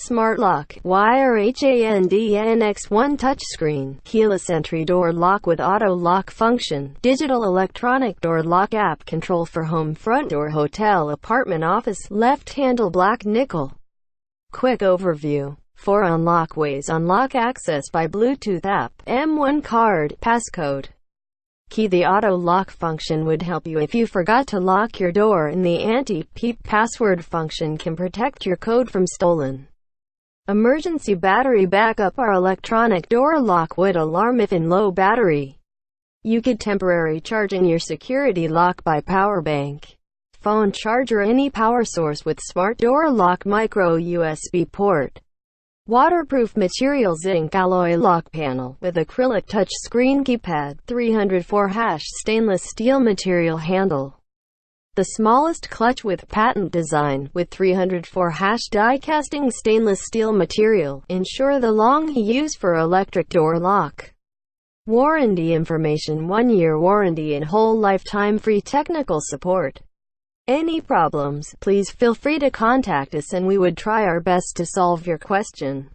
Smart lock, YRHAND NX1 touchscreen, keyless entry door lock with auto lock function, digital electronic door lock app control for home, front door, hotel, apartment, office, left handle, black nickel. Quick overview. 4 unlock ways. Unlock access by Bluetooth app, M1 card, passcode. Key. The auto lock function would help you if you forgot to lock your door, and the anti-peep password function can protect your code from stolen. Emergency battery backup. Our electronic door lock would alarm if in low battery. You could temporary charging your security lock by power bank, phone charger, any power source with smart door lock, micro USB port. Waterproof material, zinc alloy lock panel with acrylic touch screen keypad, 304H stainless steel material handle. The smallest clutch with patent design, with 304H die casting stainless steel material. Ensure the long use for electric door lock. Warranty information: 1-year warranty and whole lifetime free technical support. Any problems, please feel free to contact us and we would try our best to solve your question.